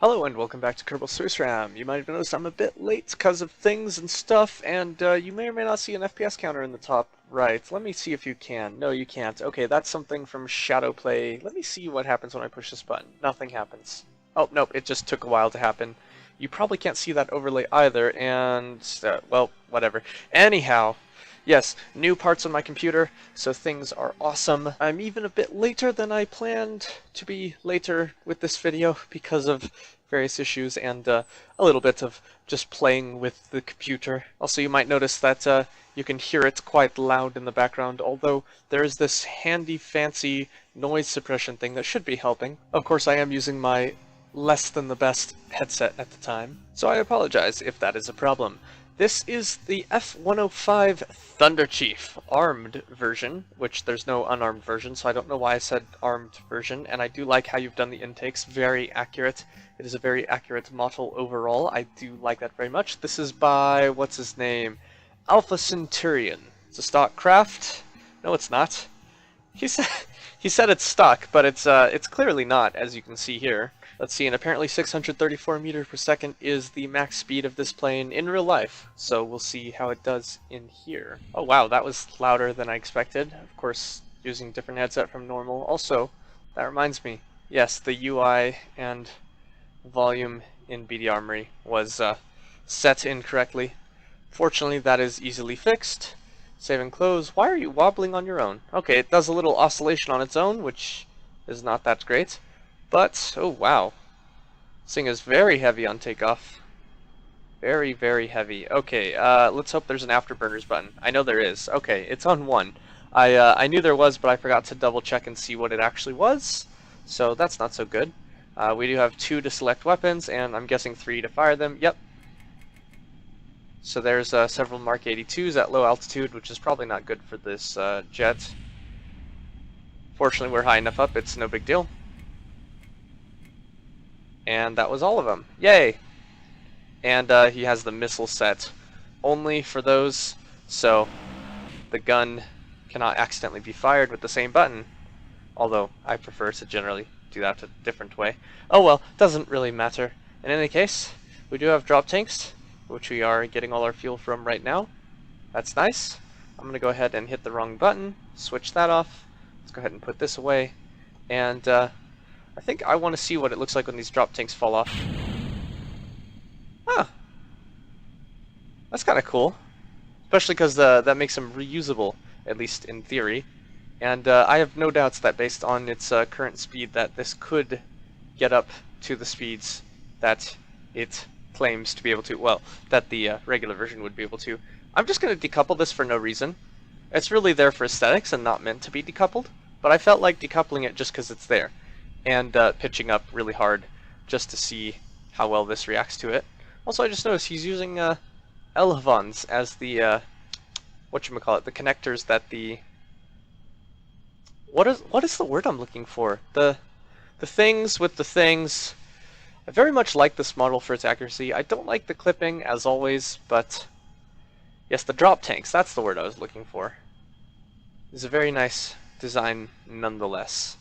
Hello and welcome back to Kerbal Space Ram. You might have noticed I'm a bit late because of things and stuff, and you may or may not see an FPS counter in the top right. Let me see if you can. No, you can't. Okay, that's something from Shadow Play. Let me see what happens when I push this button. Nothing happens. Oh, nope, it just took a while to happen. You probably can't see that overlay either, and, well, whatever. Anyhow, yes, new parts on my computer, so things are awesome. I'm even a bit later than I planned to be later with this video because of various issues and a little bit of just playing with the computer. Also, you might notice that you can hear it quite loud in the background, although there is this handy fancy noise suppression thing that should be helping. Of course, I am using my less than the best headset at the time, so I apologize if that is a problem. This is the F-105 Thunder Chief armed version, which there's no unarmed version, so I don't know why I said armed version, and I do like how you've done the intakes, very accurate. It is a very accurate model overall. I do like that very much. This is by, what's his name? Alpha Centurion. It's a stock craft. No, it's not. He said it's stock, but it's clearly not, as you can see here. Let's see, and apparently 634 meters per second is the max speed of this plane in real life. So we'll see how it does in here. Oh wow, that was louder than I expected. Of course, using different headset from normal. Also, that reminds me, yes, the UI and volume in BD Armory was set incorrectly. Fortunately, that is easily fixed. Save and close. Why are you wobbling on your own? Okay, it does a little oscillation on its own, which is not that great. But, oh wow. This thing is very heavy on takeoff. Very, very heavy. Okay, let's hope there's an afterburners button. I know there is. Okay, it's on 1. I knew there was, but I forgot to double check and see what it actually was. So that's not so good. We do have 2 to select weapons, and I'm guessing 3 to fire them. Yep. So there's several Mark 82s at low altitude, which is probably not good for this jet. Fortunately, we're high enough up, it's no big deal. And that was all of them. Yay! And he has the missile set only for those, so the gun cannot accidentally be fired with the same button. Although, I prefer to generally do that a different way. Oh well, doesn't really matter. In any case, we do have drop tanks, which we are getting all our fuel from right now. That's nice. I'm going to go ahead and hit the wrong button, switch that off. Let's go ahead and put this away. And I think I want to see what it looks like when these drop tanks fall off. Huh. That's kind of cool. Especially because that makes them reusable, at least in theory. And I have no doubts that based on its current speed that this could get up to the speeds that it claims to be able to, well, that the regular version would be able to. I'm just going to decouple this for no reason. It's really there for aesthetics and not meant to be decoupled, but I felt like decoupling it just because it's there. And pitching up really hard just to see how well this reacts to it. Also, I just noticed he's using elevons as the whatchamacallit, the connectors that the what is the word I'm looking for? The things with the things. I very much like this model for its accuracy. I don't like the clipping as always, but yes, the drop tanks, that's the word I was looking for. It's a very nice design nonetheless.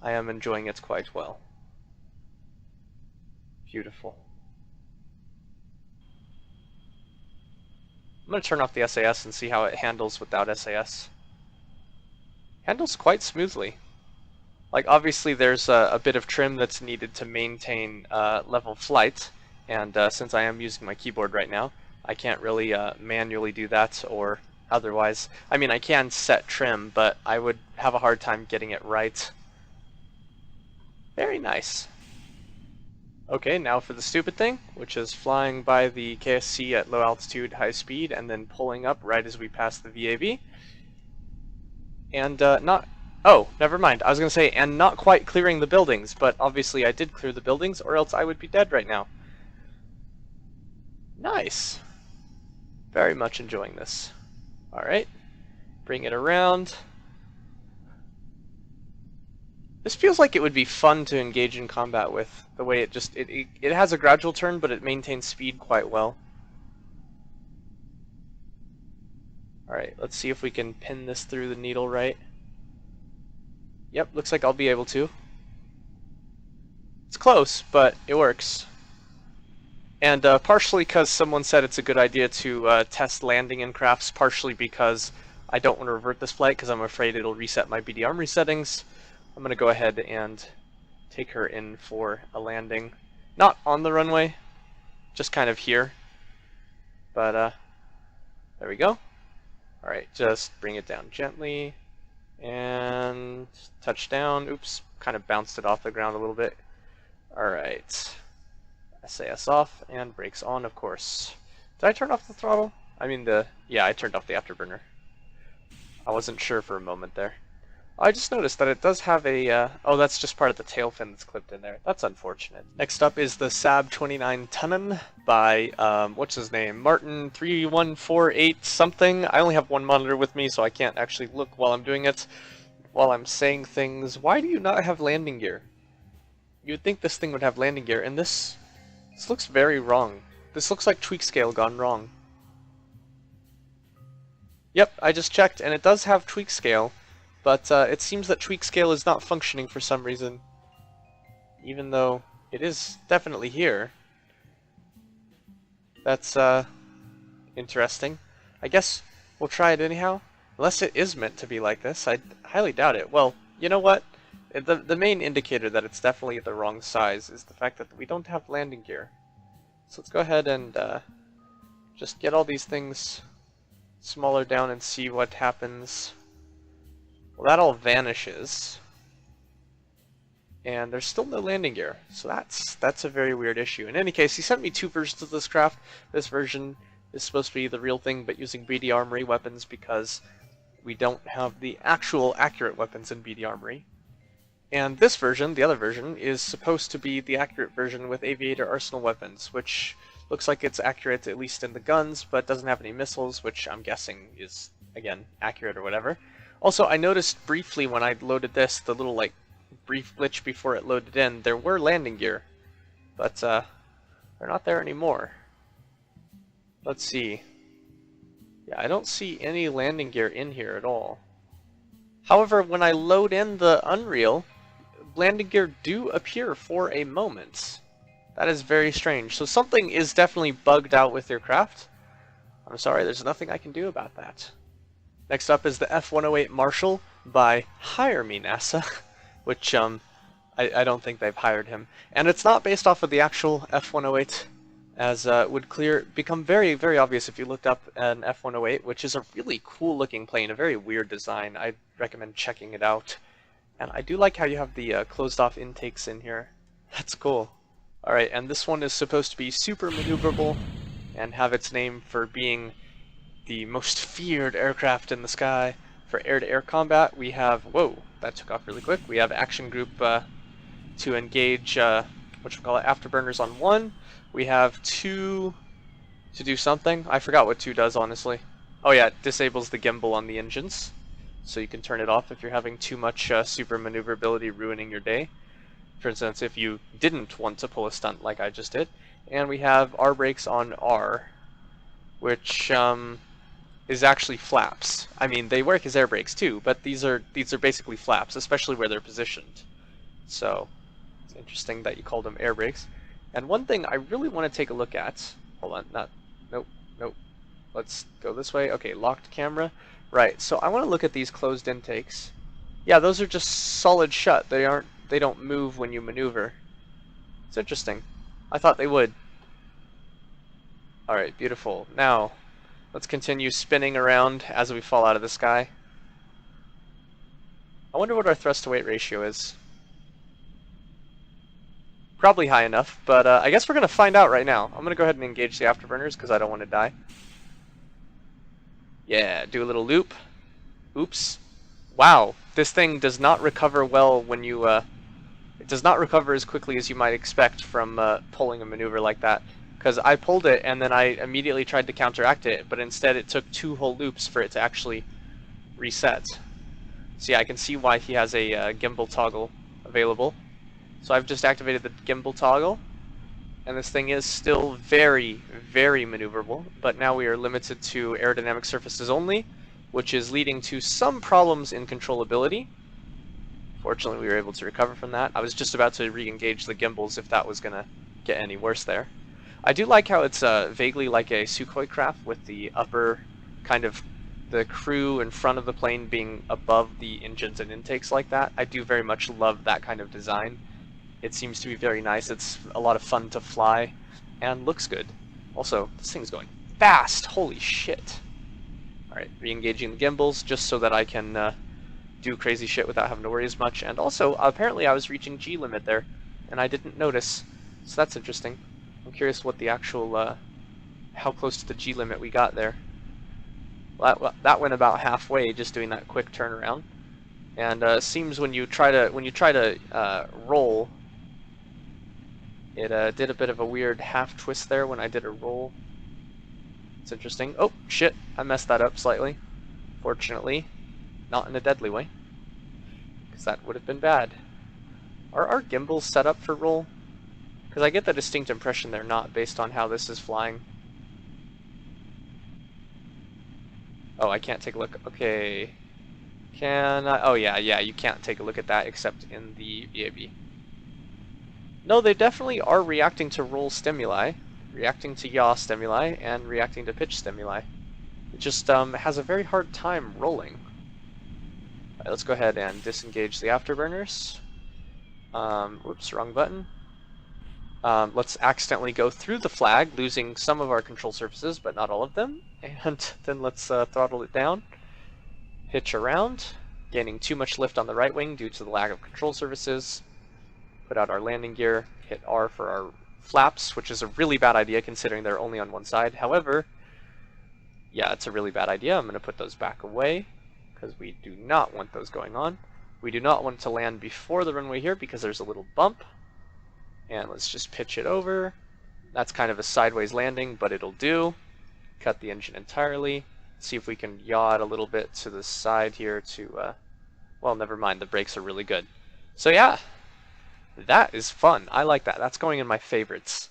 I am enjoying it quite well. Beautiful. I'm going to turn off the SAS and see how it handles without SAS. Handles quite smoothly. Like, obviously there's a bit of trim that's needed to maintain level flight, and since I am using my keyboard right now, I can't really manually do that or otherwise. I mean, I can set trim, but I would have a hard time getting it right. Very nice. Okay, now for the stupid thing, which is flying by the KSC at low altitude, high speed, and then pulling up right as we pass the VAB. And not... Oh, never mind. I was going to say, and not quite clearing the buildings, but obviously I did clear the buildings, or else I would be dead right now. Nice. Very much enjoying this. Alright, bring it around. This feels like it would be fun to engage in combat with, the way it just, it has a gradual turn, but it maintains speed quite well. Alright, let's see if we can pin this through the needle right. Yep, looks like I'll be able to. It's close, but it works. And partially because someone said it's a good idea to test landing in crafts, partially because I don't want to revert this flight because I'm afraid it'll reset my BD armory settings. I'm going to go ahead and take her in for a landing. Not on the runway, just kind of here. But there we go. Alright, just bring it down gently. And touch down. Oops, kind of bounced it off the ground a little bit. Alright. SAS off and brakes on, of course. Did I turn off the throttle? I mean yeah, I turned off the afterburner. I wasn't sure for a moment there. I just noticed that it does have a, oh, that's just part of the tail fin that's clipped in there. That's unfortunate. Next up is the Saab 29 Tunnen by, what's his name? Martin 3148 something. I only have one monitor with me, so I can't actually look while I'm doing it. While I'm saying things, why do you not have landing gear? You would think this thing would have landing gear, and this looks very wrong. This looks like tweak scale gone wrong. Yep, I just checked, and it does have tweak scale, but it seems that tweak scale is not functioning for some reason. Even though it is definitely here. That's interesting. I guess we'll try it anyhow. Unless it is meant to be like this, I highly doubt it. Well, you know what? The main indicator that it's definitely the wrong size is the fact that we don't have landing gear. So let's go ahead and just get all these things smaller down and see what happens. Well, that all vanishes. And there's still no landing gear. So that's a very weird issue. In any case, he sent me two versions of this craft. This version is supposed to be the real thing, but using BD Armory weapons because we don't have the actual accurate weapons in BD Armory. And this version, the other version, is supposed to be the accurate version with Aviator Arsenal weapons, which looks like it's accurate at least in the guns, but doesn't have any missiles, which I'm guessing is, again, accurate or whatever. Also, I noticed briefly when I loaded this, the little, like, brief glitch before it loaded in, there were landing gear, but they're not there anymore. Let's see. Yeah, I don't see any landing gear in here at all. However, when I load in the Unreal, landing gear do appear for a moment. That is very strange. So something is definitely bugged out with your craft. I'm sorry, there's nothing I can do about that. Next up is the F-108 Marshall by Hire Me NASA, which I don't think they've hired him. And it's not based off of the actual F-108, as would become very, very obvious if you looked up an F-108, which is a really cool looking plane, a very weird design. I'd recommend checking it out. And I do like how you have the closed off intakes in here. That's cool. Alright, and this one is supposed to be super maneuverable and have its name for being the most feared aircraft in the sky. For air-to-air combat, we have, whoa, that took off really quick. We have Action Group to engage, afterburners on 1. We have 2 to do something. I forgot what 2 does, honestly. Oh yeah, it disables the gimbal on the engines. So you can turn it off if you're having too much super maneuverability ruining your day. For instance, if you didn't want to pull a stunt like I just did. And we have R brakes on R, which is actually flaps. I mean, they work as air brakes too, but these are basically flaps, especially where they're positioned. So it's interesting that you call them air brakes. And one thing I really want to take a look at. Hold on, nope. Let's go this way. Okay, locked camera. Right, so I want to look at these closed intakes. Yeah, those are just solid shut. They don't move when you maneuver. It's interesting. I thought they would. Alright, beautiful. Now, let's continue spinning around as we fall out of the sky. I wonder what our thrust to weight ratio is. Probably high enough, but I guess we're going to find out right now. I'm going to go ahead and engage the afterburners because I don't want to die. Yeah, do a little loop. Oops. Wow, this thing does not recover well when you, it does not recover as quickly as you might expect from pulling a maneuver like that. Because I pulled it and then I immediately tried to counteract it, but instead it took 2 whole loops for it to actually reset. So yeah, I can see why he has a gimbal toggle available. So I've just activated the gimbal toggle, and this thing is still very, very maneuverable, but now we are limited to aerodynamic surfaces only, which is leading to some problems in controllability. Fortunately, we were able to recover from that. I was just about to re-engage the gimbals if that was going to get any worse there. I do like how it's vaguely like a Sukhoi craft with the upper kind of the crew in front of the plane being above the engines and intakes like that. I do very much love that kind of design. It seems to be very nice. It's a lot of fun to fly and looks good. Also, this thing's going fast. Holy shit. Alright, re-engaging the gimbals just so that I can do crazy shit without having to worry as much. And also, apparently I was reaching G limit there, and I didn't notice. So that's interesting. I'm curious what the actual, how close to the G limit we got there. Well, that went about halfway, just doing that quick turnaround. And seems when you try to roll, it did a bit of a weird half twist there when I did a roll. It's interesting. Oh shit! I messed that up slightly. Fortunately, not in a deadly way, because that would have been bad. Are our gimbals set up for roll? Because I get the distinct impression they're not, based on how this is flying. Oh, I can't take a look. Okay. Can I? Oh yeah, you can't take a look at that except in the VAB. No, they definitely are reacting to roll stimuli, reacting to yaw stimuli, and reacting to pitch stimuli. It just has a very hard time rolling. Alright, let's go ahead and disengage the afterburners. Whoops, wrong button. Let's accidentally go through the flag, losing some of our control surfaces, but not all of them. And then let's throttle it down. Hitch around, gaining too much lift on the right wing due to the lack of control surfaces. Put out our landing gear, hit R for our flaps, which is a really bad idea considering they're only on one side. However, yeah, it's a really bad idea. I'm going to put those back away because we do not want those going on. We do not want to land before the runway here because there's a little bump. And let's just pitch it over. That's kind of a sideways landing, but it'll do. Cut the engine entirely. See if we can yaw it a little bit to the side here to, well, never mind, the brakes are really good. So yeah, that is fun. I like that. That's going in my favorites.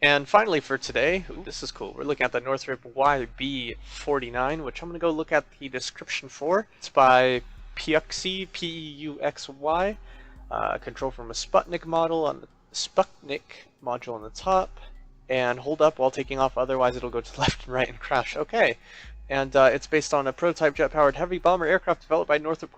And finally for today, ooh, this is cool. We're looking at the Northrop YB49, which I'm going to go look at the description for. It's by Puxy, P-E-U-X-Y. Control from a Sputnik model on the Sputnik module on the top. And hold up while taking off, otherwise it'll go to the left and right and crash. Okay. And it's based on a prototype jet-powered heavy bomber aircraft developed by Northrop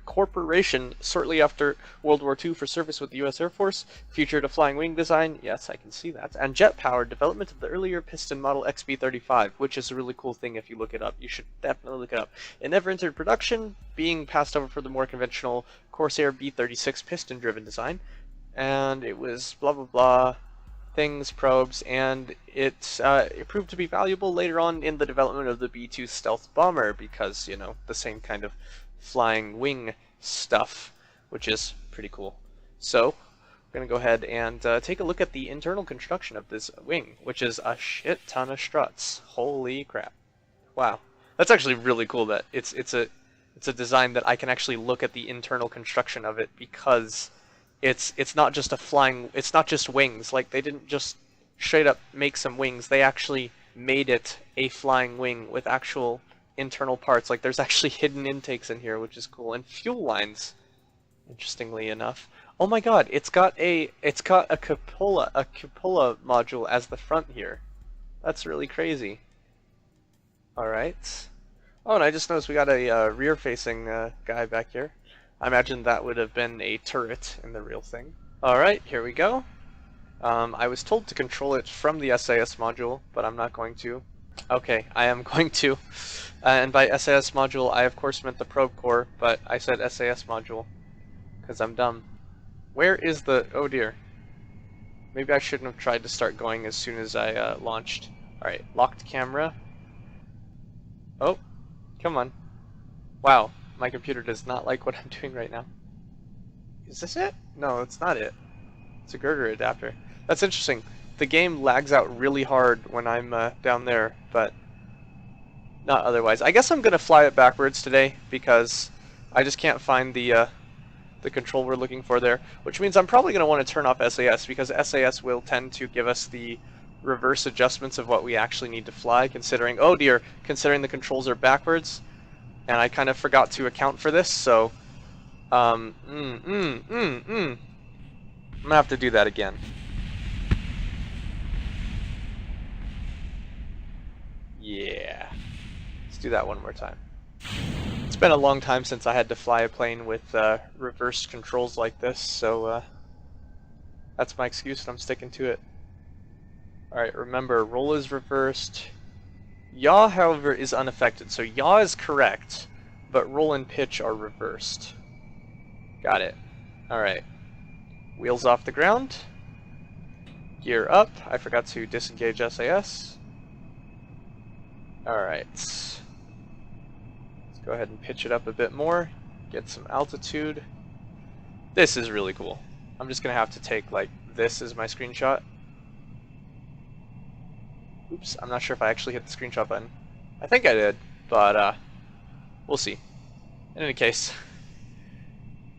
Corporation shortly after World War II for service with the U.S. Air Force. Featured a flying wing design, yes, I can see that, and jet-powered development of the earlier piston model XB35, which is a really cool thing if you look it up. You should definitely look it up. It never entered production, being passed over for the more conventional Corsair B36 piston-driven design, and it was blah blah blah. Things, probes, and it proved to be valuable later on in the development of the B-2 stealth bomber because, you know, the same kind of flying wing stuff, which is pretty cool. So, we're going to go ahead and take a look at the internal construction of this wing, which is a shit ton of struts. Holy crap. Wow. That's actually really cool that it's a design that I can actually look at the internal construction of it because it's not just a flying, it's not just wings. Like, they didn't just straight up make some wings. They actually made it a flying wing with actual internal parts. Like, there's actually hidden intakes in here, which is cool. And fuel lines, interestingly enough. Oh my god, it's got a cupola module as the front here. That's really crazy. Alright. Oh, and I just noticed we got a rear-facing guy back here. I imagine that would have been a turret in the real thing. Alright, here we go. I was told to control it from the SAS module, but I'm not going to. Okay, I am going to. And by SAS module, I of course meant the probe core, but I said SAS module, because I'm dumb. Where is the... oh dear. Maybe I shouldn't have tried to start going as soon as I launched. Alright, locked camera. Oh, come on. Wow. My computer does not like what I'm doing right now. Is this it? No, it's not it. It's a girder adapter. That's interesting. The game lags out really hard when I'm down there, but not otherwise. I guess I'm going to fly it backwards today because I just can't find the control we're looking for there, which means I'm probably going to want to turn off SAS because SAS will tend to give us the reverse adjustments of what we actually need to fly, considering, oh dear, considering the controls are backwards. And I kind of forgot to account for this, so I'm gonna have to do that again. Yeah. Let's do that one more time. It's been a long time since I had to fly a plane with reversed controls like this, so that's my excuse and I'm sticking to it. Alright, remember, roll is reversed. Yaw, however, is unaffected, so yaw is correct, but roll and pitch are reversed. Got it. Alright. Wheels off the ground. Gear up. I forgot to disengage SAS. Alright. Let's go ahead and pitch it up a bit more. Get some altitude. This is really cool. I'm just going to have to take, like, this as my screenshot. Oops, I'm not sure if I actually hit the screenshot button. I think I did, but we'll see. In any case,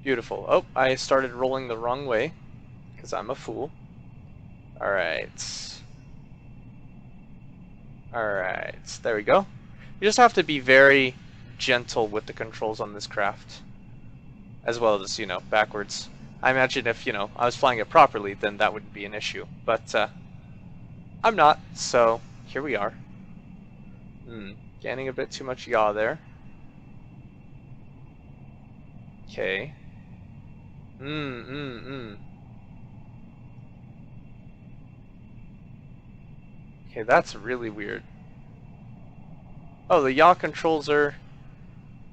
beautiful. Oh, I started rolling the wrong way, because I'm a fool. Alright. Alright, there we go. You just have to be very gentle with the controls on this craft. As well as, you know, backwards. I imagine if, you know, I was flying it properly, then that wouldn't be an issue. But, I'm not, so here we are. Gaining a bit too much yaw there. Okay. Okay, that's really weird. Oh, the yaw controls are...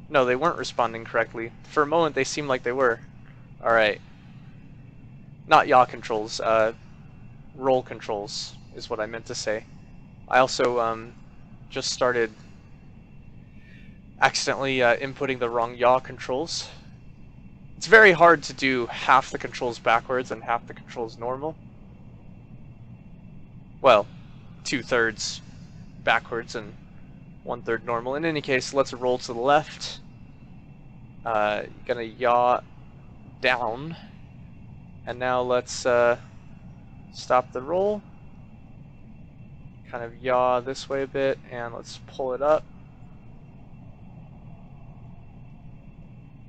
No, they weren't responding correctly. For a moment, they seemed like they were. Alright. Not yaw controls, roll controls is what I meant to say. I also just started accidentally inputting the wrong yaw controls. It's very hard to do half the controls backwards and half the controls normal. Well, 2/3 backwards and 1/3 normal. In any case, let's roll to the left. Gonna yaw down. And now let's stop the roll. Kind of yaw this way a bit, and let's pull it up.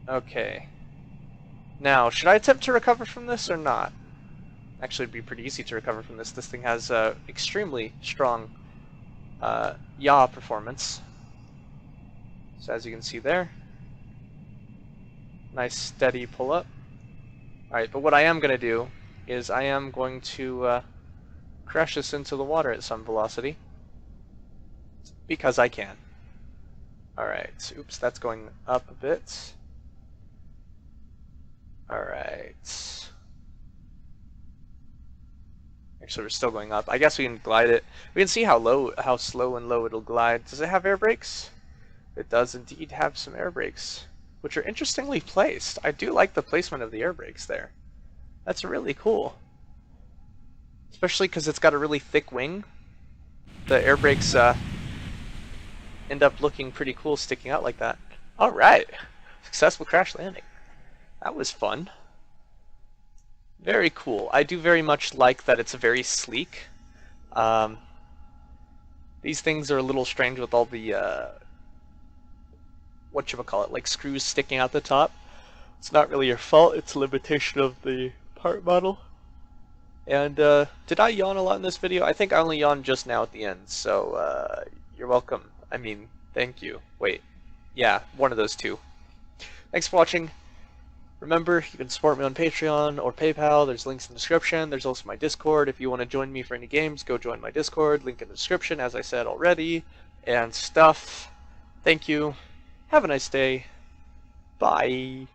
Okay. Now, should I attempt to recover from this or not? Actually, it'd be pretty easy to recover from this. This thing has extremely strong yaw performance. So as you can see there, nice steady pull up. Alright, but what I am going to do is I am going to crash this into the water at some velocity. Because I can. Alright, oops, that's going up a bit. Alright. Actually, we're still going up. I guess we can glide it. We can see how slow and low it'll glide. Does it have air brakes? It does indeed have some air brakes, which are interestingly placed. I do like the placement of the air brakes there. That's really cool. Especially because it's got a really thick wing. The air brakes end up looking pretty cool sticking out like that. Alright. Successful crash landing. That was fun. Very cool. I do very much like that it's very sleek. These things are a little strange with all the whatchamacallit, like screws sticking out the top. It's not really your fault, it's a limitation of the part model. And did I yawn a lot in this video? I think I only yawned just now at the end, so you're welcome. I mean, thank you. Wait, yeah, one of those two. Thanks for watching. Remember, you can support me on Patreon or PayPal. There's links in the description. There's also my Discord. If you want to join me for any games, go join my Discord. Link in the description, as I said already. And stuff. Thank you. Have a nice day. Bye.